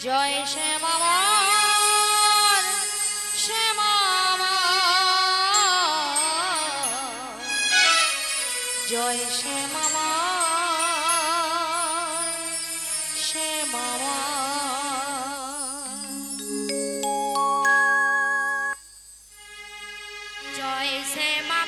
জয় শ্যামা আমার শ্যামা জয় শ্যামা আমার শ্যামা জয় শ্যামা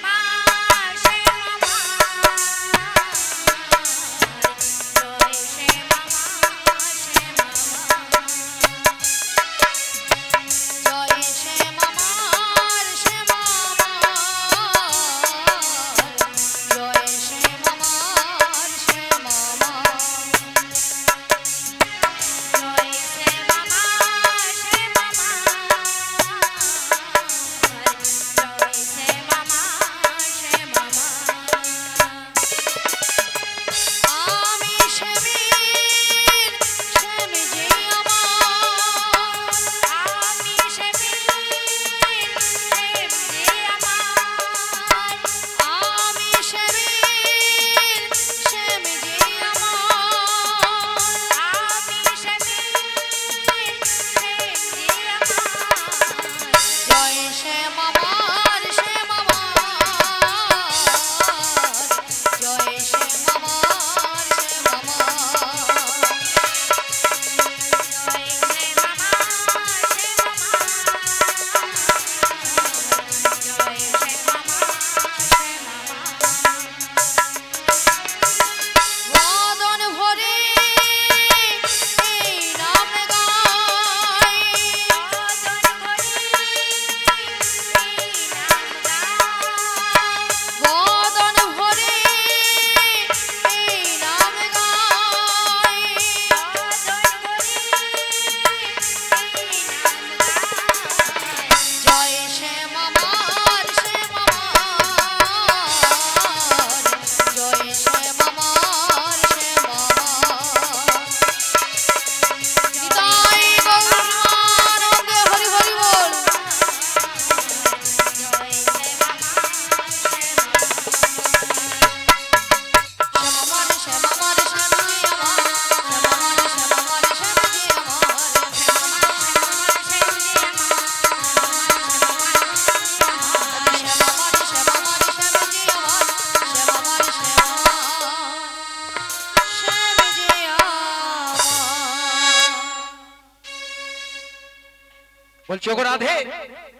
বলছো গো রাধে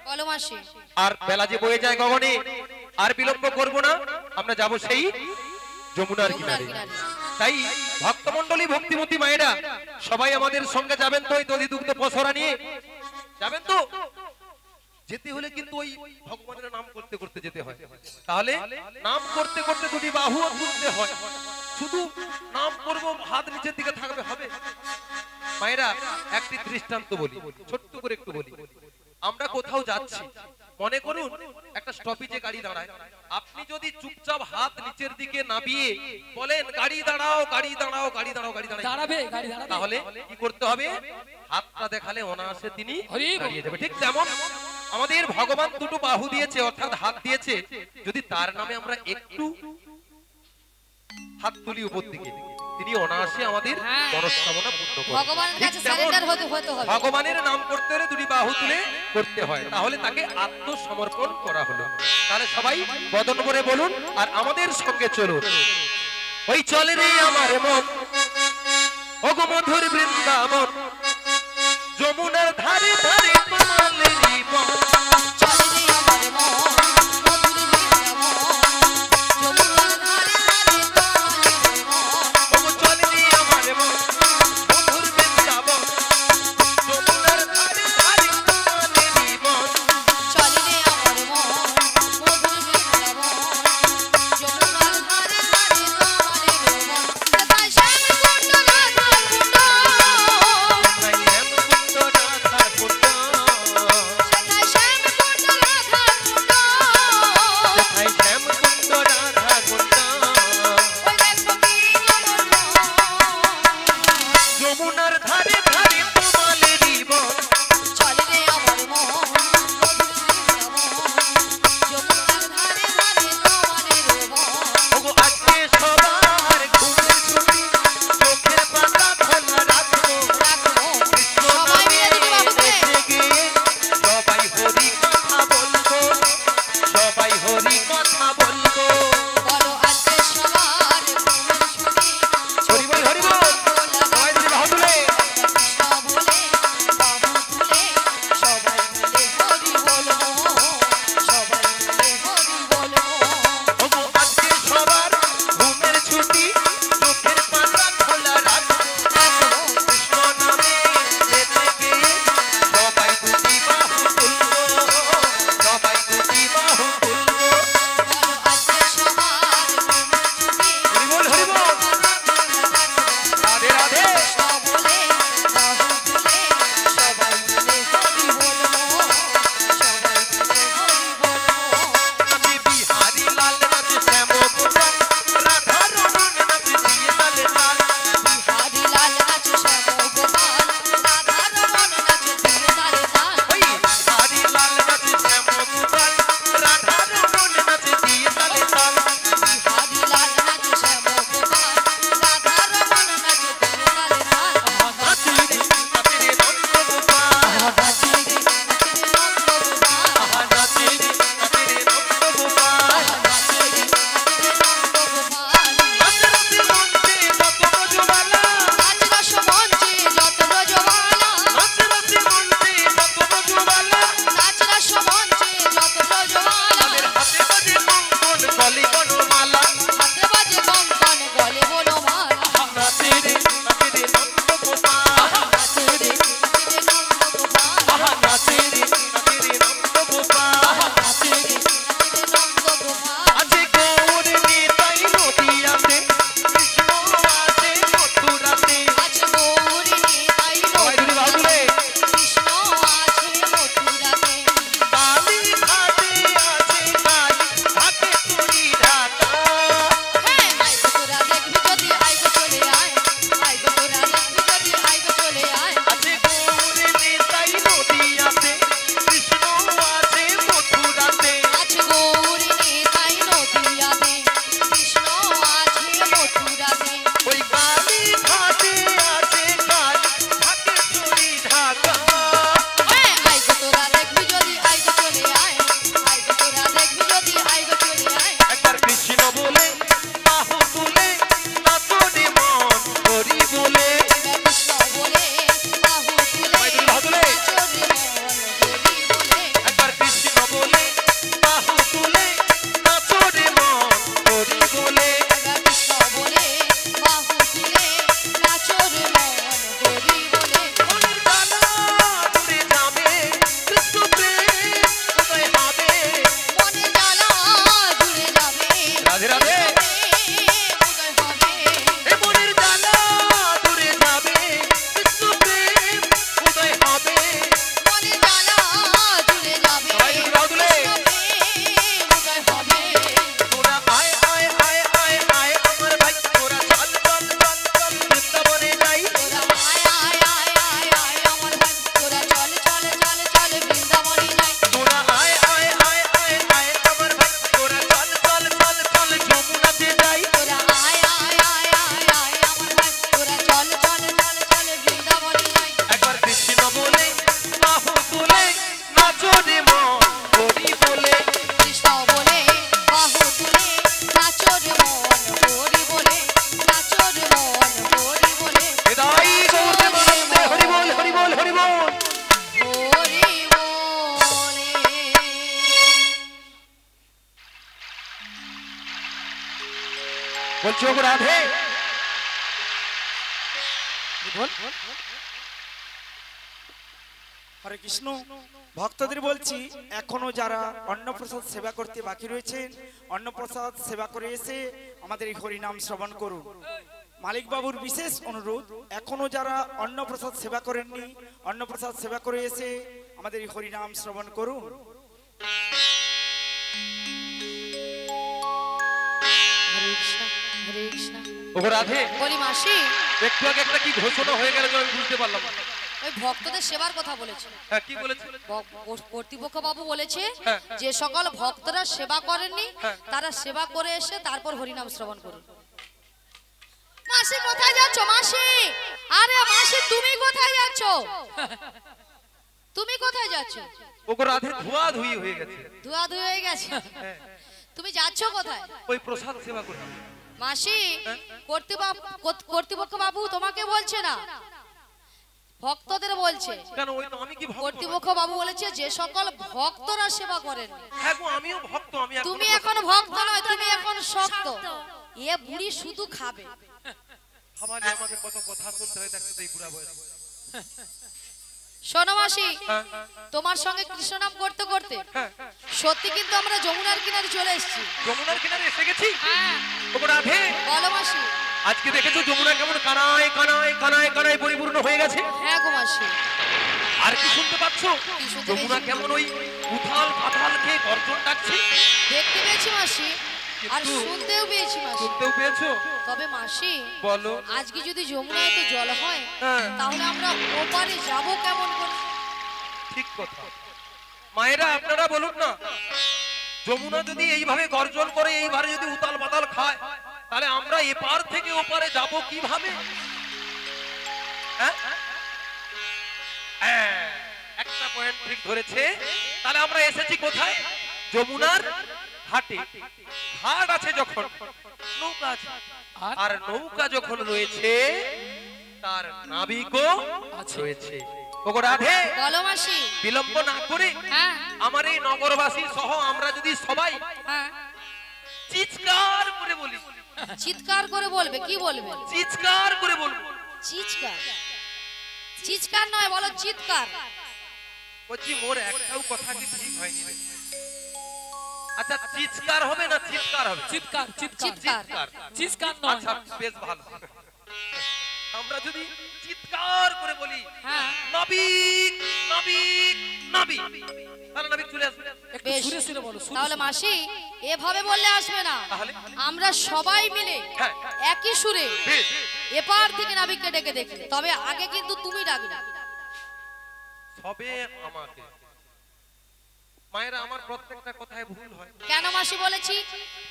কলমাসে আর বেলা যে বয়ে যায় গগনে আর বিলম্ব করব না, আমরা যাব সেই যমুনার কিনারে। তাই ভক্তমণ্ডলী ভক্তিমতী মায়েরা সবাই আমাদের সঙ্গে যাবেন তো? এই দধি দুগ্ধ পসরা নিয়ে যাবেন তো? যেতে হলে কিন্তু ওই ভগবানের নাম করতে করতে যেতে হয়। তাহলে নাম করতে করতে দুটি বাহু তুলতে হয়। শুধু নাম করব হাত নিচের দিকে থাকবে হবে? মায়েরা একটি দৃষ্টান্ত বলি, ছোট্ট করে একটু বলি। আমরা কোথাও যাচ্ছি, মনে করুন একটা স্টপেজে গাড়ি দাঁড়ায়, আপনি যদি চুপচাপ হাত নিচের দিকে নামিয়ে বলেন গাড়ি দাঁড়াও গাড়ি দাঁড়াও গাড়ি দাঁড়াও গাড়ি দাঁড়াবে, তাহলে কি করতে হবে? হাতটা দেখালে অনায়াসে তিনি দাঁড়িয়ে যাবে। ঠিক তেমন আমাদের ভগবান দুটো বাহু দিয়েছে, অর্থাৎ হাত দিয়েছে। যদি তার নামে আমরা একটু হাত তুলি উপর দিকে, তিনি অনায়াসে আমাদের মনস্কামনা পূর্ণ করেন। ভগবানের কাছে সারেন্ডার হতে হবে। ভগবানের নাম করতে হলে দুটি বাহু তুলে করতে হয়, তাহলে তাকে আত্মসমর্পণ করা হলো। তাহলে সবাই বদন করে বলুন আর আমাদের সঙ্গে চলুন। ওই চলে রে আমার মন ওগো মধুর বৃন্দাবন, যমুনার ধারে ধারে তোমালেরই বন। চলে রে আমার মন মধুর বৃন্দাবন, যমুনার ধারে ধারে তোমালেরই বন। ওগো চলে রে আমার মন মধুর বৃন্দাবন, যমুনার ধারে ধারে তোমালেরই বন। চলে রে আমার মন মধুর বৃন্দাবন, যমুনার ধারে ধারে তোমালেরই বন। তাই শ্যাম কুণ্ড রাধা কুণ্ড, তাই শ্যাম কুণ্ড রাধা কুণ্ড, বলছি ওগো রাধে, হরে কৃষ্ণ। ভক্তদের বলছি, এখনো যারা অন্নপ্রসাদ সেবা করতে বাকি রয়েছেন, অন্নপ্রসাদ সেবা করে এসে আমাদের এই হরিনাম শ্রবণ করুন। মালিক বাবুর বিশেষ অনুরোধ, এখনো যারা অন্নপ্রসাদ সেবা করেননি, অন্নপ্রসাদ সেবা করে এসে আমাদের এই হরিনাম শ্রবণ করুন। হরে কৃষ্ণ হরে কৃষ্ণ। ওগো রাধে, বলি মাসি, একটু আগে একটা কি ঘোষণা হয়ে গেল যে আমি বুঝতে পারলাম না। ওই ভক্তদের সেবার কথা বলেছে। হ্যাঁ, কি বলেছে? কর্তৃপক্ষ বাবু বলেছে হ্যাঁ। যে সকল ভক্তরা সেবা করেননি হ্যাঁ। তারা সেবা করে এসে তারপর হরিনাম শ্রবণ করুন। মাসি কোথায় যাচ্ছ মাসি? আরে মাসি তুমি কোথায় যাচ্ছ? তুমি কোথায় যাচ্ছ? ওগো রাধে, ধোয়া ধুই হয়ে গেছে। ধোয়া ধুয়ে হয়ে গেছে। হ্যাঁ, তুমি যাচ্ছ কোথায়? ওই প্রসাদ সেবা করতে। মাসি, কর্তৃপক্ষ বাবু তোমাকে বলছে না, ভক্তদের বলছে। কেন? ওই তো আমি কি ভক্ত? কর্তৃপক্ষ বাবু বলেছে যে সকল ভক্তরা সেবা করেন। হ্যাঁ গো, আমিও ভক্ত। তুমি এখন ভক্ত নয়, তুমি এখন শক্ত। এ বুড়ি শুধু খাবে। খাবারে আমাকে কত কথা শুনতে হয় দেখতে এই বুড়া বয়সে। শোনো মাসি, হ্যাঁ, তোমার সঙ্গে কৃষ্ণ নাম করতে করতে হ্যাঁ। সত্যি কিন্তু আমরা যমুনার কিনারে চলে এসেছি। যমুনার কিনারে এসে গেছি। হ্যাঁ। ওগো রাধে, বলো মাসি। আজকে দেখেছো যমুনা কেমন কানায় কানায় কানায় কানায় পরিপূর্ণ হয়ে গেছে? হ্যাঁ গো মাসি। আর কি শুনতে পাচ্ছ? কি শুনতে যমুনা পেয়েছি? কেমন ওই উথাল পাতাল খেয়ে গর্জন ডাকছে। দেখতে পেয়েছি মাসি, আর কিন্তু শুনতেও পেয়েছি মাসি। শুনতেও পেয়েছো? তবে মাসি, বলো। আজকে যদি যমুনায় তো জল হয়, হ্যাঁ। তাহলে আমরা ওপারে যাব কেমন করে? ঠিক কথা। মায়েরা আপনারা বলুন না, যমুনা যদি এইভাবে গর্জন করে, এইভাবে যদি উতাল পাতাল খায়, তাহলে আমরা এপার থেকে ওপারে যাব কিভাবে? হ্যাঁ? হ্যাঁ, একটা পয়েন্ট ঠিক ধরেছে। তাহলে আমরা এসেছি কোথায়? যমুনার ঘাটে। ঘাট আছে যখন, নৌকা আছে। আর নৌকা যখন রয়েছে, তার নাবিকও রয়েছে। ওগো রাধে, বলো মাসি। বিলম্ব না করে হ্যাঁ আমার এই নগরবাসী সহ আমরা যদি সবাই হ্যাঁ। চিৎকার করে বলি। চিৎকার করে বলবে? কি বলবে? চিৎকার করে বলবো। চিৎকার? চিৎকার নয়, বলো চিৎকার। বলছি মোর একটাও কথা কি ঠিক হয়নি রে। আচ্ছা, চিৎকার হবে না চিৎকার হবে? চিৎকার চিৎকার চিৎকার। চিৎকার নয়। আচ্ছা, বেশ ভালো। আমরা যদি চিৎকার করে বলি, হ্যাঁ। নবিক নবিক নবিক, তাহলে নবিক চলে আসবে। একটু বেশ। সুরে সুরে বলো, সুরে তাহলে সুরে। মাসি, এভাবে বললে আসবে না। তাহলে? আমরা সবাই মিলে হ্যাঁ। একই সুরে বেশ, এপার থেকে নাবিককে ডেকে দেখি। তবে আগে কিন্তু তুমি ডাকবে। সবে আমাকে। মায়েরা, আমার প্রত্যেকটা কথায় ভুল হয়। কেন মাসি বলেছি?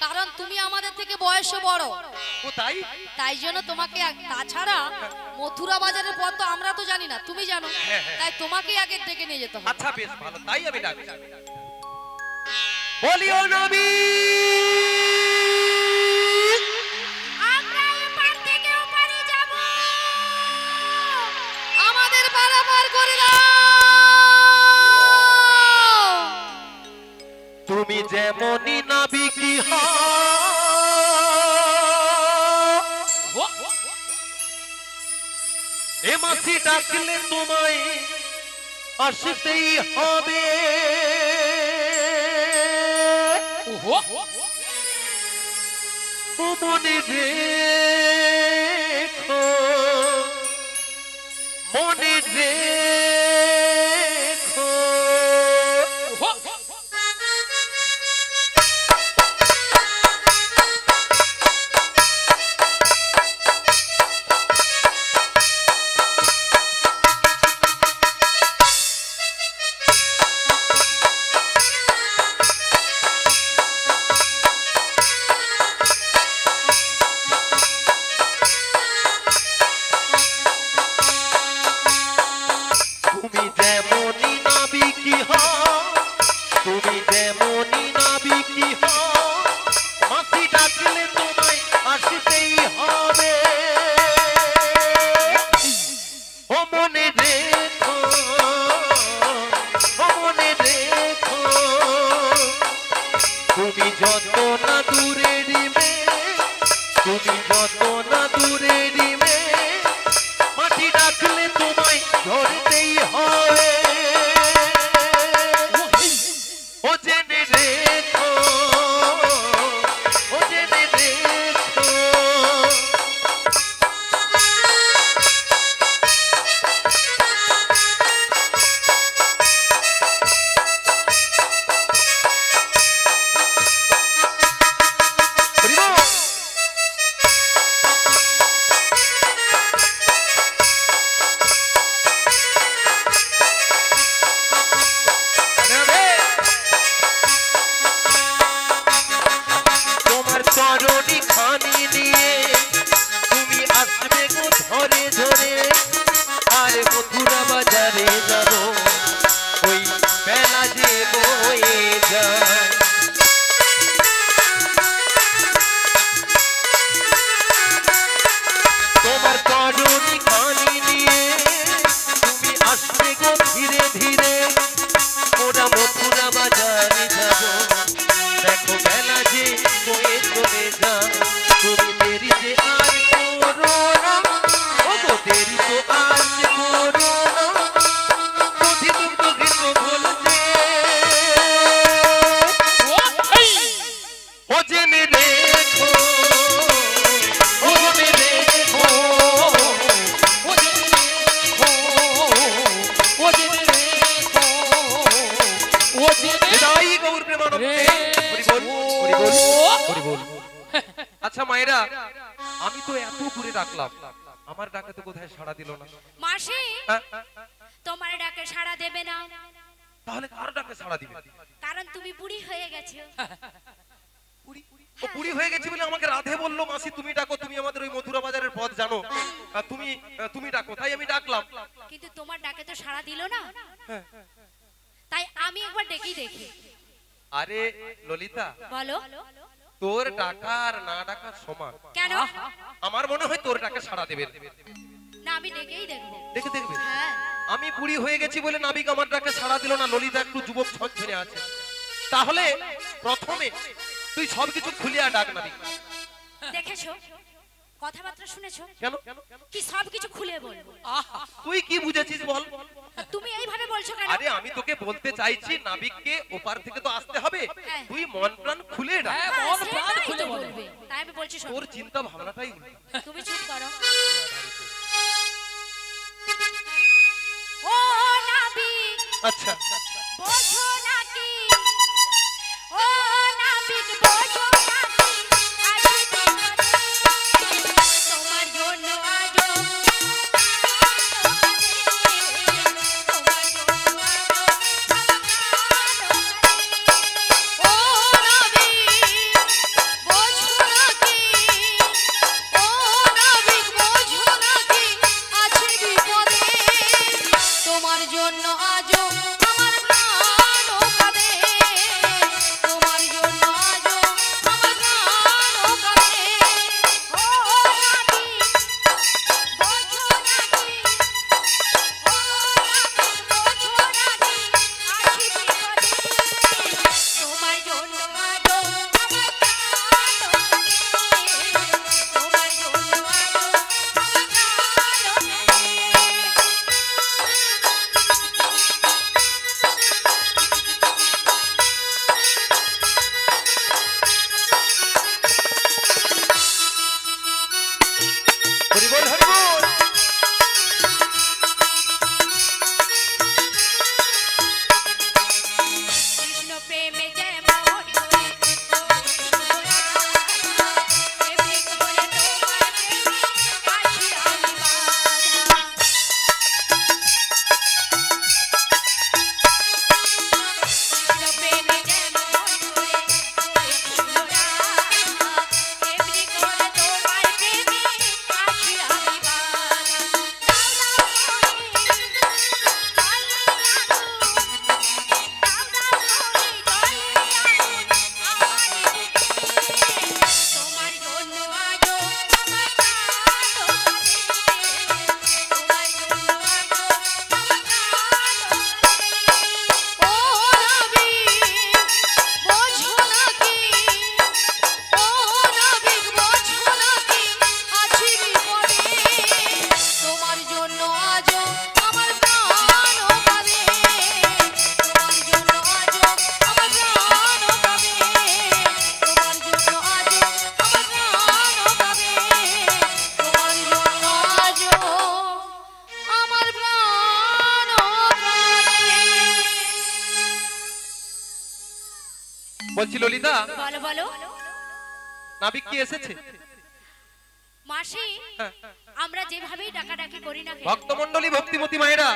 কারণ তুমি আমাদের থেকে বয়সে বড়। ও তাই? তাই জন্য তোমাকে তাছাড়া মথুরা বাজারের পথ তো আমরা তো জানি না, তুমি জানো। হ্যাঁ, হ্যাঁ। তাই তোমাকেই আগে ডেকে নিয়ে যেতে হবে। আচ্ছা, বেশ ভালো, তাই আমি ডাকছি। বলিও নবী, আমরা এপার থেকে ওপারে যাব, আমাদের পারাপার করে দাও। তুমি যেমনই নাবিকি হও, ও, এ মাসি ডাকলে তোমায় আসতেই হবে। ওহো, ও মনে রেখো, মনে রেখো। ওহো। তুমি যেমনই নাবিকি হও, তুমি যেমনই নাবিকি হও, মাসি ডাকলে তোমায় আসতেই হবে। ও মনে রেখো, ও মনে রেখো, তুমি যত না দূরের মেয়ে, তুমি যত না দূরেরই মেয়ে, মাটি ডাকলে তোমায় ধরতেই হবে। ও জেনে রেখো, ও জেনে রেখো। তোমার চরণী খানি নিয়ে তুমি আসবে গো ধরে ধরে, আর মথুরা বাজারে যাব ওই বেলা যে বয়ে যায়। তোমার চরণী খানি নিয়ে তুমি আসবে গো ধীরে ধীরে, ওরা মথুরা বাজারে যাব, দেখো বেলা যে বয়ে চলে যায়। তুমি দেরি যে আর করো না, ও গো দেরি তো আর যে করো না, বুঝি দুগ্ধ ঘৃত বলছে। ও জেনে রেখো, ও জেনে রেখো, ও জেনে রেখো, ও জেনে রেখো, ও জেনে হৃদয় গৌর প্রেমানন্দে হরি বল, হরি বল, হরি বল। আচ্ছা মায়েরা, আমি তো এত করে ডাকলাম, আমার ডাকে তো কোথায় সাড়া দিল না। মাসি হ্যাঁ? তোমার ডাকে সাড়া দেবে না, তাহলে কার ডাকে সাড়া দিবে? কারণ তুমি বুড়ি হয়ে গেছো। ও বুড়ি হয়ে গেছে বলে আমাকে রাধে বললো, মাসি তুমি ডাকো, তুমি আমাদের ওই মথুরা বাজারের পথ জানো, তুমি তুমি ডাকো, তাই আমি ডাকলাম। কিন্তু তোমার ডাকে তো সাড়া দিল না, তাই আমি একবার ডেকেই দেখি। আরে ললিতা, বলো তোর ডাকার না ডাকার সমান। কেন? আমার মনে হয় তোর ডাকে সাড়া দেবে। না আমি ডেকেই দেখবো। দেখে দেখবে, হ্যাঁ আমি বুড়ি হয়ে গেছি বলে নাবিক আমার ডাকে সাড়া দিল না, ললিতা একটু যুবক ছনছনে আছে। তাহলে প্রথমে তুই সবকিছু খুলিয়া ডাক নাবিক। দেখেছো, কথাবার্তা শুনেছো? কেন কি সবকিছু খুলে বলবো? তুই কি বুঝেছিস বল? তুমি এইভাবে বলছো কেন? আরে আমি তোকে বলতে চাইছি নাবিককে ওপার থেকে তো আসতে হবে, হ্যাঁ। তুই মন প্রাণ খুলে ডাক। হ্যাঁ, হ্যাঁ, মন প্রাণ সেটাই খুলে তো বলো। বলবে, তাই আমি বলছি শোনো। তোর চিন্তা ভাবনাটাই উল্টো। তুমি চুপ করো। ও নাবিক আচ্ছা বোঝো নাকি, ও নাবিক বোঝো নাকি, আজ তোমার জন্য আজ তোমার জন্য ও নাবিক বোঝো নাকি, ও নাবিক বোঝো নাকি, আছে বিপদে তোমার জন্য আজও আমার প্রাণ কাঁদে, তোমার জন্য আজও আমার প্রাণ কাঁদে। ও নাবিক বোঝো নাকি, ও নাবিক বোঝো নাকি, আছি বিপদে তোমার জন্য আজও আমার প্রাণ কাঁদে, তোমার জন্য আজও আমার প্রাণ কাঁদে। বলছি ললিতা, বলো বলো নাবিক কি এসেছে? মাসি, হ্যাঁ। আমরা যেভাবেই ডাকাডাকি করি না কেন, ভক্তমণ্ডলী ভক্তিমতী মায়েরা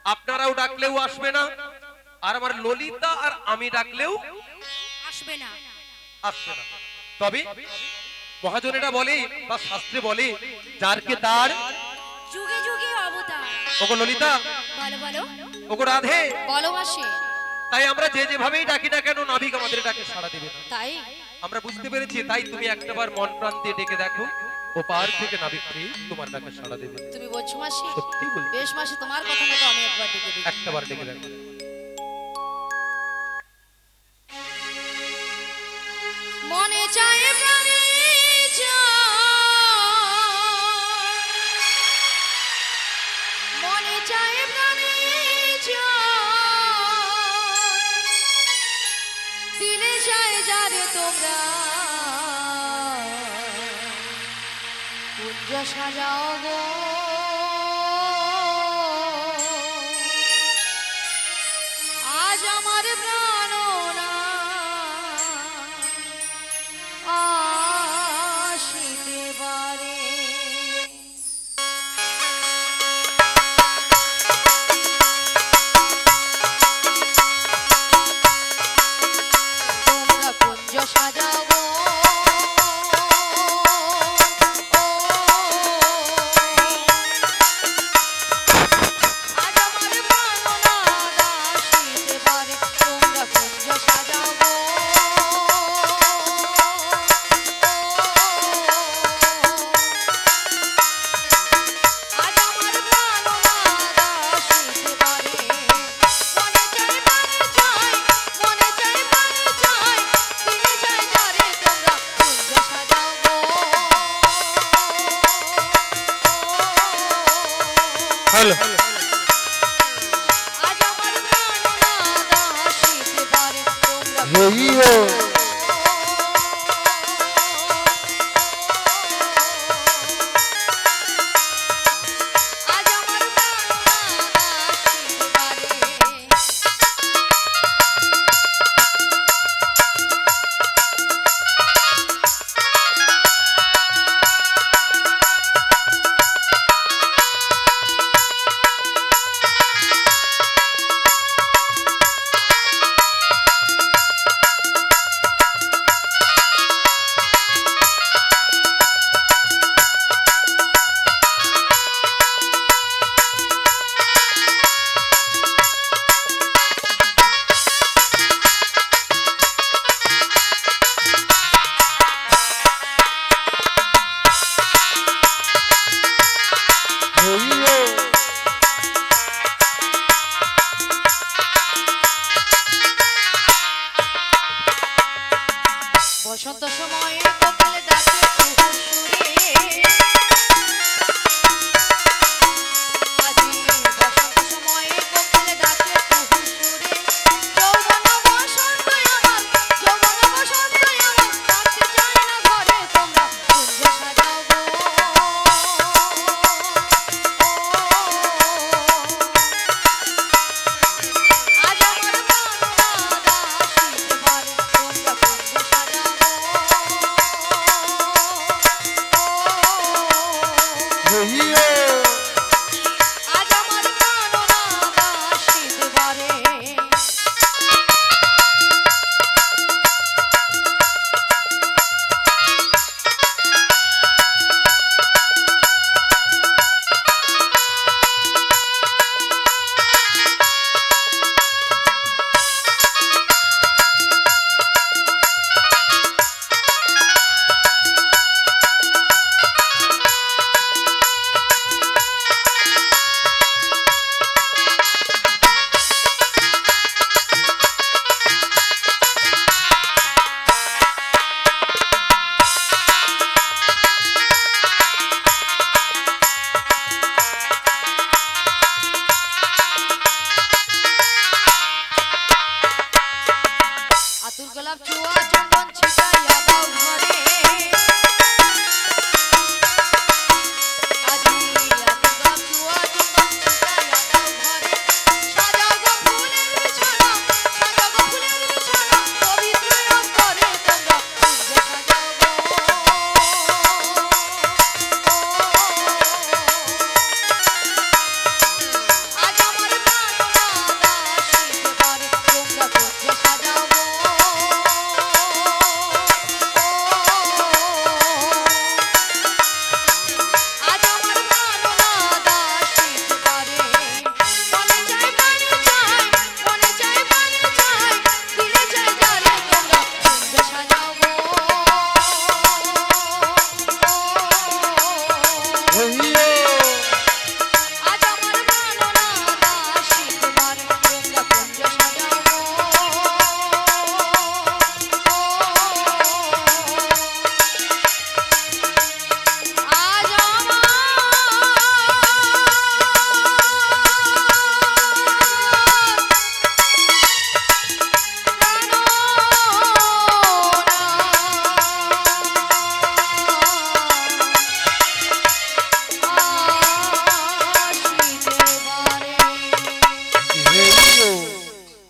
আপনারাও ডাকলেও আসবে না, আর আমার ললিতা আর আমি ডাকলেও আসবে না। আসবে না। তবে মহাজনেরা বলে বা শাস্ত্রে বলে, যারকে তার যুগে যুগে অবতার। ওগো ললিতা, বলো বলো ওগো রাধে, বলো মাসি। তাই আমরা যে যেভাবেই ডাকি না কেন, নাবিক আমাদের ডাকে সাড়া দেবে না। তাই আমরা বুঝতে পেরেছি, তাই তুমি একটাবার মন প্রাণ দিয়ে ডেকে দেখো, ও পার থেকে নাবিক ঠিক তোমার ডাকে সাড়া দেবে। তুমি বলছো মাসি? সত্যি বলি, বেশ মাসি, তোমার কথা মতো আমি একবার ডেকে দিই। একটাবার ডেকে দেখো। মনে চায় প্রাণে মনে চায় প্রাণে দিলে চায় যারে তোমরা কুঞ্জ সাজাও গো, আজ আমার প্রাণনা আসিতে পারে। তোমরা কুঞ্জ সাজাও গো, আজ আমার প্রাণনা আসিতে পারে। তোমরা কুঞ্জ সাজাও গো, আজ আমার প্রাণনা আসিতে পারে। মনে চায় প্রাণে চায়, মনে চায় প্রাণে চায়, দিলে চায় যারে তোমরা কুঞ্জ সাজাও গো। হ্যালো, আজ আমার প্রাণনা আসিতে পারে। তোমরা আজ আমার প্রাণনা আসিতে পারে। বসন্ত সময়ে কোকিল ডাকে কুহু সুরে, আজি বসন্ত সময়ে কোকিল ডাকে কুহু সুরে। যৌবন বসন্ত আমার, যৌবন বসন্ত আমার, থাকতে চায় না ঘরে তোমরা কুঞ্জ সাজাও গো। আজ আমার প্রাণনা আসিতে পারে। তোমরা কুঞ্জ সাজাও গো।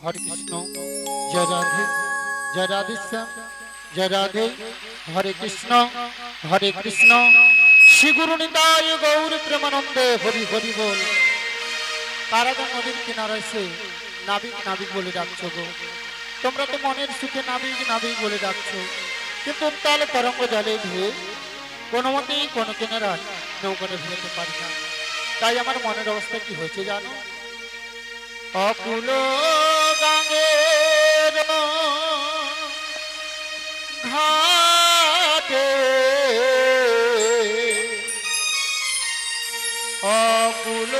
हरे कृष्ण जय राधे जय राधे श्याम जय राधे हरे कृष्ण श्री गुरु निताय गौर प्रेमानंदे हरि हरि बोल। কারাগার নদীর কিনারায় সে নাবিক নাবিক বলে ডাকছো গো, তোমরা তো মনের সুখে নাবিক নাবিক বলে ডাকছো, কিন্তু উত্তাল তরঙ্গ জলে ধুয়ে কোনো মতেই কোনো কিনারায় নৌকাটা ফেলতে পারি না। তাই আমার মনের অবস্থা কি হয়েছে জানো? অকুল গাঙ্গের ঘাটে অকুল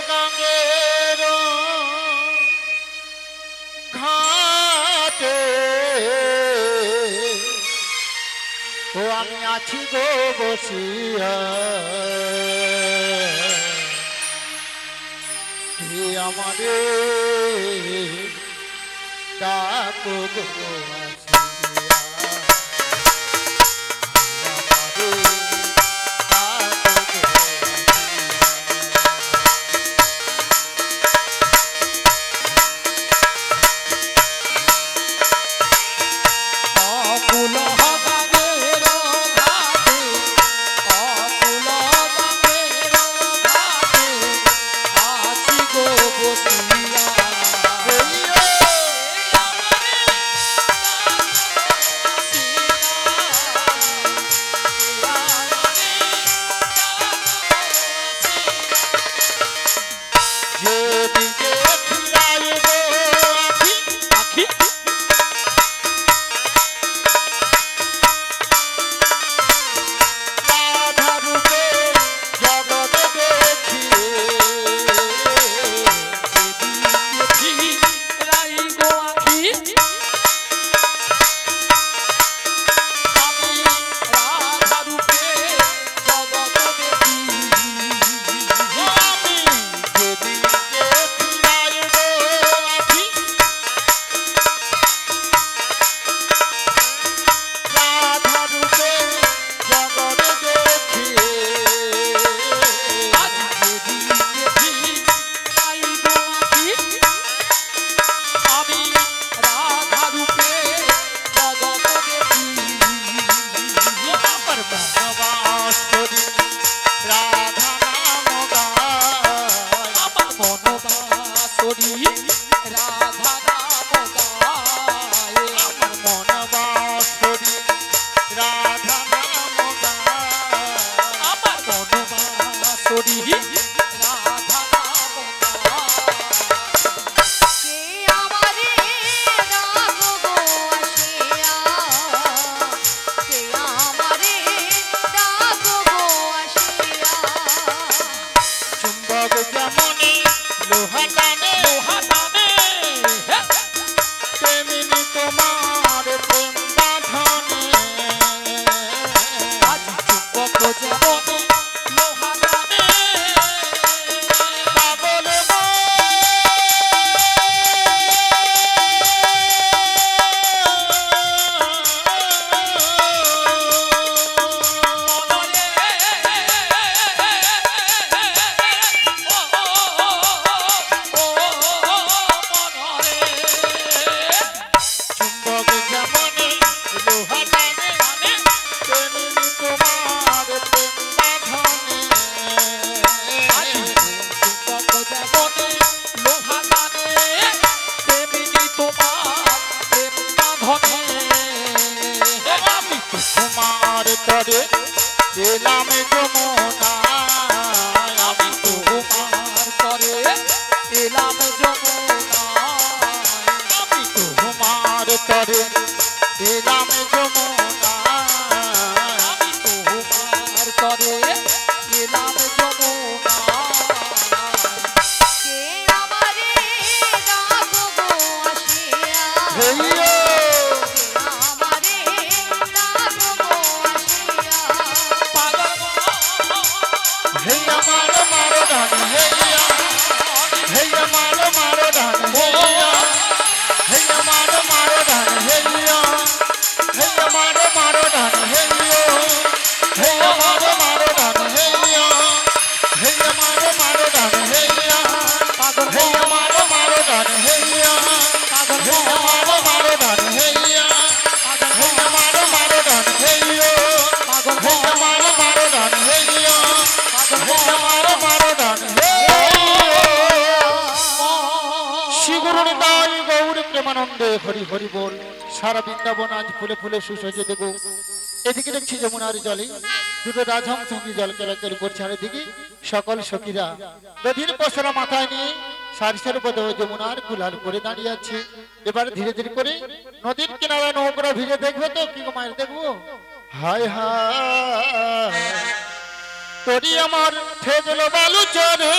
গাঙ্গের ঘাটে ও আমি আছি গো বসিয়া, হে আমারে ডাকো গো আসিয়া, আমারে ডাকো গো অকুল গাঙ্গের ঘাটে অকুল গাঙ্গের ঘাটে আছি গো বসিয়া। যেদিকে ফিরাই গো আখি রাধা রূপে জগৎ দেখিয়ে, রাই গো আখি আমি রাধা রূপে জগৎ দেখি। আমি যেদিকে ফিরাই গো আখি রাধা রূপে জগৎ দেখিয়ে, আজ যেদিকে রাই গো আখি আমি রাধা রূপে জগৎ দেখি। আমার বনবাসরি রাধা নাম গায়, আমার বনবাসরি রাধা নাম গায়। আমার বনবাসরি রাধা নাম গায়, আমার বনবাসরি রাধা নাম গায়। কে আমারে ডাকো গো আসিয়া, কে আমারে ডাকো গো আসিয়া। চুম্বক যেমনি লোহা টানে লোহা টানে তেমনি তোমার প্রেম বাঁধনে, আজ চুম্বক যেমন লোহা টানে পাগল চুম্বক যেমনি লোহা টানে তেমনি তোমার প্রেম বাঁধনে, আমি তো তোমার তরে এলাম যমুনায়, আমি তো আমি তো তোমার তরে এলাম যমুনায়, কে আমারে ডাকো গো আসিয়া, হেইয়ো কে আমারে ডাকো গো আসিয়া। হেই আমার মারো ধান হেইয়া, হেই আমার মারো ধান হেইয়া, হেই আমার মারো ধান হেইয়া, হেই প্রেমানন্দে হরি হরি বল। সারা বৃন্দাবন আজ ফুলে ফুলে সুসজ্জিত গো। এদিকে দেখছি যমুনার জলে দুটো রাজহংস জল কেলাকেল করছে, আর এদিকে সকল সখীরা নদীর পশরা মাথায় নিয়ে সারিসার পদে যমুনার কুলাল করে দাঁড়িয়ে আছে। এবার ধীরে ধীরে করে নদীর কিনারা নৌকরা ভিজে দেখবে তো কি গো মায়ের দেখবো। হায় হায় তোরি আমার ঠেকলো বালু চরে,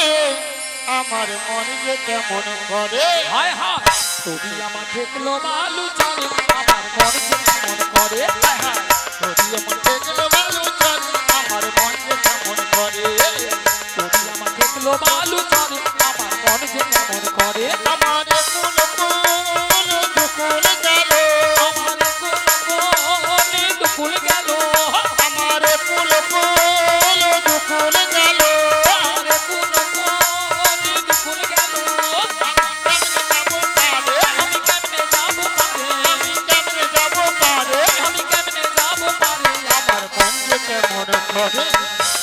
আমার মন যে কেমন করে। হায় হায় তোরি আমার ঠেকলো বালু চরে, আমার মন যে কেমন করে। হায় হায় তোরি আমার ঠেকলো বালু চরে, আমার মন যে কেমন করে। তোরি আমার ঠেকলো বালু চরে, আমার মন যে কেমন করে। আমার কুল কুল দুকুল গেল, আমার কোনে দুকুল গেল, আমার কুল কুল দুকুল গেল। আমার কোনে দুকুল গেল। আমি কেমনে যাবো পারে, আমি কেমনে যাবো পারে, আমি কেমনে যাবো পারে। আমার মন যে কেমন করে।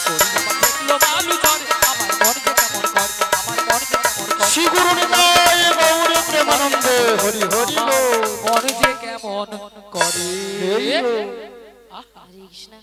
তোরি আমার ঠেকলো বালু চরে, আমার মন যে কেমন করে, আমার মন যে কেমন করে। শ্রী গুরু নিতাই গৌর প্রেমানন্দে হরি হরি বল। মন যে কেমন করে। এই গো। হরে কৃষ্ণ